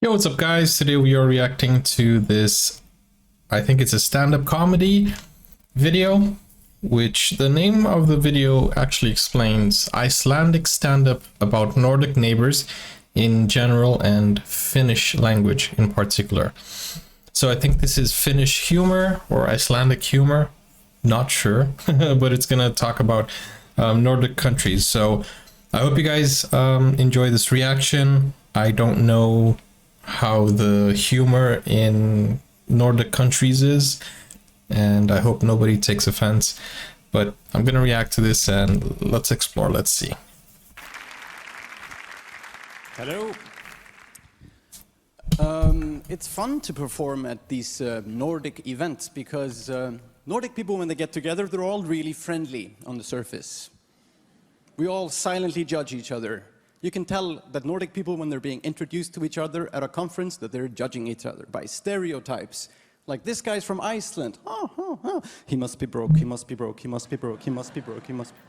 Yo, what's up guys? Today we are reacting to this, I think it's a stand-up comedy video, which the name of the video actually explains Icelandic stand-up about Nordic neighbors in general and Finnish language in particular. So I think this is Finnish humor or Icelandic humor, not sure, but it's gonna talk about Nordic countries. So I hope you guys enjoy this reaction. I don't know how the humor in Nordic countries is, and I hope nobody takes offense, but I'm gonna react to this and let's explore. Let's see. Hello. It's fun to perform at these Nordic events because Nordic people, when they get together, they're all really friendly on the surface. We all silently judge each other. You can tell that Nordic people, when they're being introduced to each other at a conference, that they're judging each other by stereotypes. Like, this guy's from Iceland. Oh. He must be broke, he must be broke, he must be broke, he must be broke, he must be...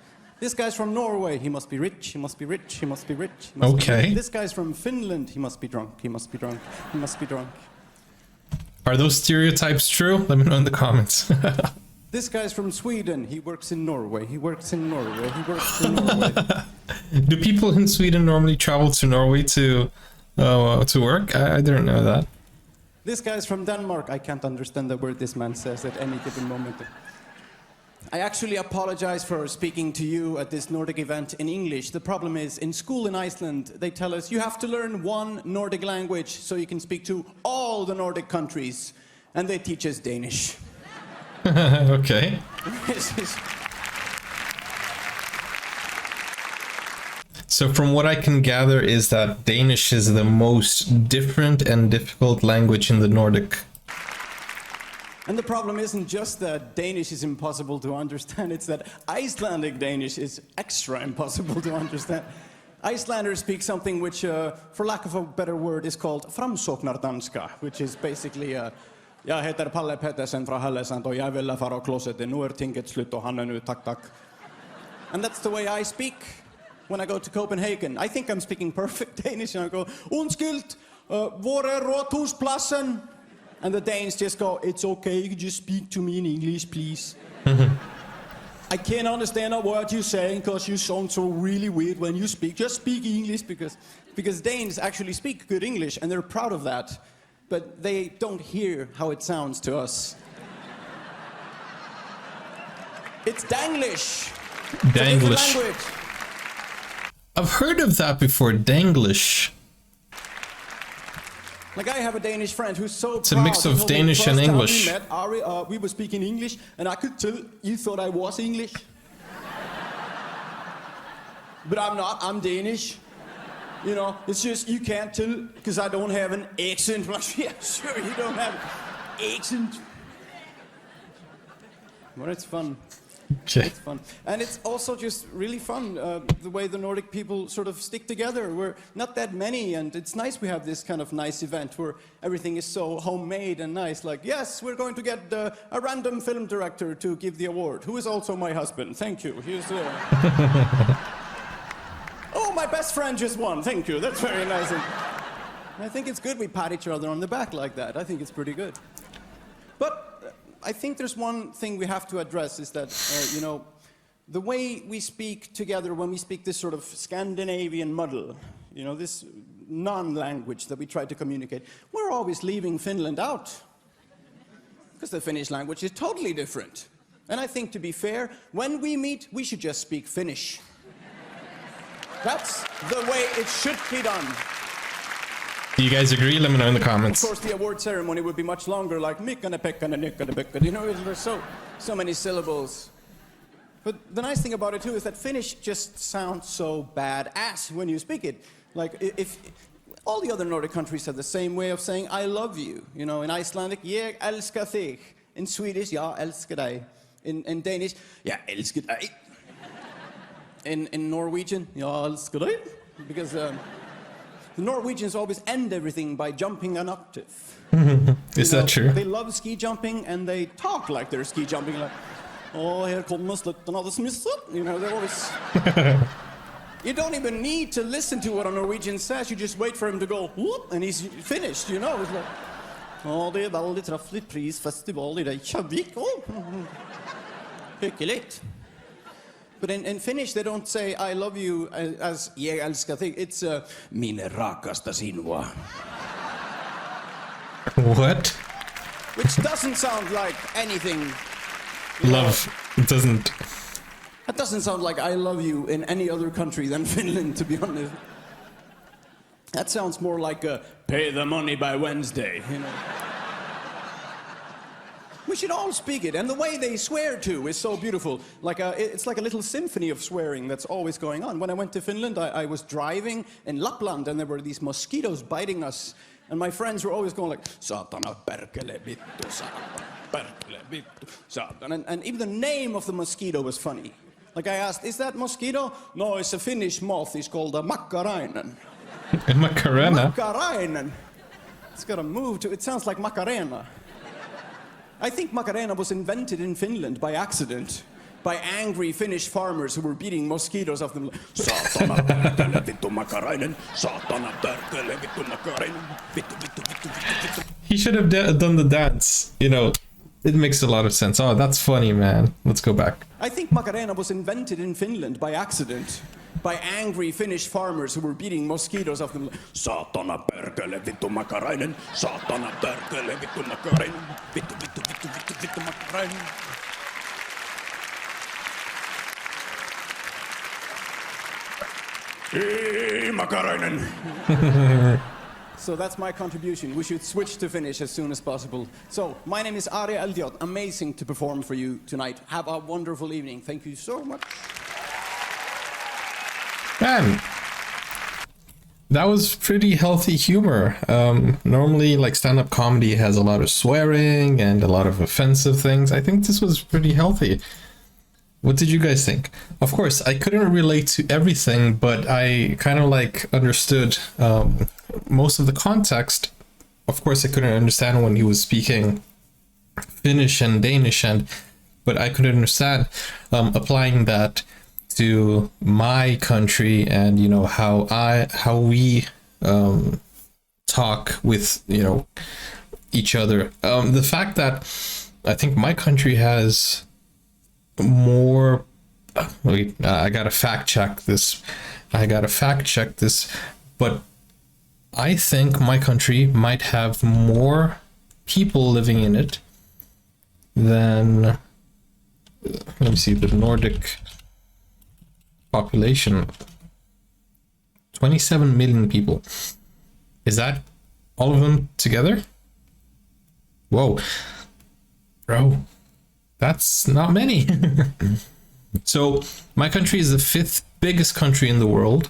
This guy's from Norway. He must be rich, he must be rich, he must be rich. He must Okay. be rich. This guy's from Finland. He must be drunk, he must be drunk, he must be drunk. Are those stereotypes true? Let me know in the comments. This guy's from Sweden. He works in Norway. He works in Norway. He works in Norway. Do people in Sweden normally travel to Norway to work? I didn't know that. This guy's from Denmark. I can't understand the word this man says at any given moment. I actually apologize for speaking to you at this Nordic event in English. The problem is, in school in Iceland, they tell us you have to learn one Nordic language so you can speak to all the Nordic countries. And they teach us Danish. Okay. So from what I can gather is that Danish is the most different and difficult language in the Nordic. And the problem isn't just that Danish is impossible to understand, it's that Icelandic Danish is extra impossible to understand. Icelanders speak something which, for lack of a better word, is called framsóknardanska, which is basically jag heter Palle Pettersen fra Hellesand och jag ville fara och klosetet. Nu tinget slut och han nu tack. And that's the way I speak when I go to Copenhagen. I think I'm speaking perfect Danish and I go, undskyld, hvor rådhuspladsen? And the Danes just go, it's okay, you can just speak to me in English, please. I can't understand a word you're saying because you sound so really weird when you speak. Just speak English because Danes actually speak good English and they're proud of that. But they don't hear how it sounds to us. It's Danglish. Danglish. Language. I've heard of that before, Danglish. Like, I have a Danish friend who's so It's a mix of Danish and English. We met, Ari, we were speaking English, and I could tell you thought I was English. But I'm not, I'm Danish. You know, it's just, you can't tell, because I don't have an accent. Like, yeah, sure, you don't have an accent. But it's fun. Okay. It's fun. And it's also just really fun, the way the Nordic people sort of stick together. We're not that many, and it's nice we have this kind of nice event where everything is so homemade and nice. Like, yes, we're going to get a random film director to give the award, who is also my husband. Thank you. Here's Oh, my best friend just won. Thank you. That's very nice. And I think it's good we pat each other on the back like that. I think it's pretty good. But I think there's one thing we have to address is that, you know, the way we speak together when we speak this sort of Scandinavian muddle, you know, this non-language that we try to communicate, we're always leaving Finland out. Because the Finnish language is totally different. And I think, to be fair, when we meet, we should just speak Finnish. That's the way it should be done. Do you guys agree? Let me know in the comments. Of course, the award ceremony would be much longer, like mikkana pekkana nikkana pekkana. You know, there's so many syllables. But the nice thing about it too is that Finnish just sounds so badass when you speak it. Like, if all the other Nordic countries have the same way of saying "I love you." You know, in Icelandic, "Jeg älskar dig." In Swedish, "Jag älskar dig." In Danish, "Jag älskar dig." In Norwegian, "Jag älskar dig," because the Norwegians always end everything by jumping an octave. Is that true? They love ski jumping and they talk like they're ski jumping, like, "Åh, här kommer slutten av det smisset." You know, they're always... You don't even need to listen to what a Norwegian says. You just wait for him to go, whoop, and he's finished, you know. It's like, oh, det väldigt träffligt prisfestival I Reykjavik. Oh. Hyggligt. But in Finnish, they don't say I love you as jag älskar dig. It's minne rakasta sinua. What? Which doesn't sound like anything. Love doesn't. That doesn't sound like I love you in any other country than Finland, to be honest. That sounds more like pay the money by Wednesday, you know. We should all speak it, and the way they swear too is so beautiful. Like it's like a little symphony of swearing that's always going on. When I went to Finland, I was driving in Lapland, and there were these mosquitoes biting us, and my friends were always going like, "Saatana, perkele, vittu, saatana, perkele, vittu, saatana," and even the name of the mosquito was funny. Like I asked, "Is that mosquito?" "No, it's a Finnish moth. It's called a makkarainen." Macarena. Makkarainen. It's got a move to. It sounds like Macarena. I think Macarena was invented in Finland by accident by angry Finnish farmers who were beating mosquitoes off them. Saatana perkele vittu Makarainen. Saatana perkele vittu Makarainen. Vittu vittu vittu vittu vittu. He should have done the dance. You know, it makes a lot of sense. Oh, that's funny, man. Let's go back. I think Macarena was invented in Finland by accident by angry Finnish farmers who were beating mosquitoes off them. Saatana perkele vittu Makarainen. Saatana perkele vittu Makarainen. Vittu vittu vittu vittu vittu Makarainen. Makarainen. So that's my contribution. We should switch to Finnish as soon as possible. So, my name is Ari Eldiot. Amazing to perform for you tonight. Have a wonderful evening. Thank you so much. Man, that was pretty healthy humor. Normally, like, stand-up comedy has a lot of swearing and a lot of offensive things. I think this was pretty healthy. What did you guys think? Of course, I couldn't relate to everything, but I kind of like understood most of the context. Of course, I couldn't understand when he was speaking Finnish and Danish, but I could understand applying that to my country and, you know, how we talk with, you know, each other. The fact that I think my country has more, wait, I gotta fact check this, but I think my country might have more people living in it than, let me see, the Nordic population. 27 million people. Is that all of them together? Whoa, bro, that's not many. So my country is the 5th biggest country in the world,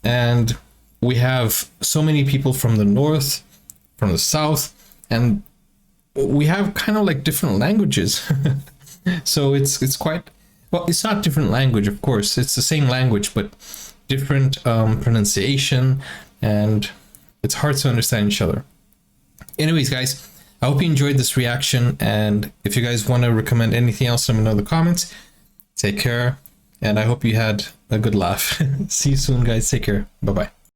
and we have so many people from the north, from the south, and we have kind of like different languages. So it's quite, well, it's not different language, of course, it's the same language, but different pronunciation, and it's hard to understand each other. Anyways, guys, I hope you enjoyed this reaction, and if you guys want to recommend anything else, let me know in the comments. Take care, and I hope you had a good laugh. See you soon, guys. Take care. Bye-bye.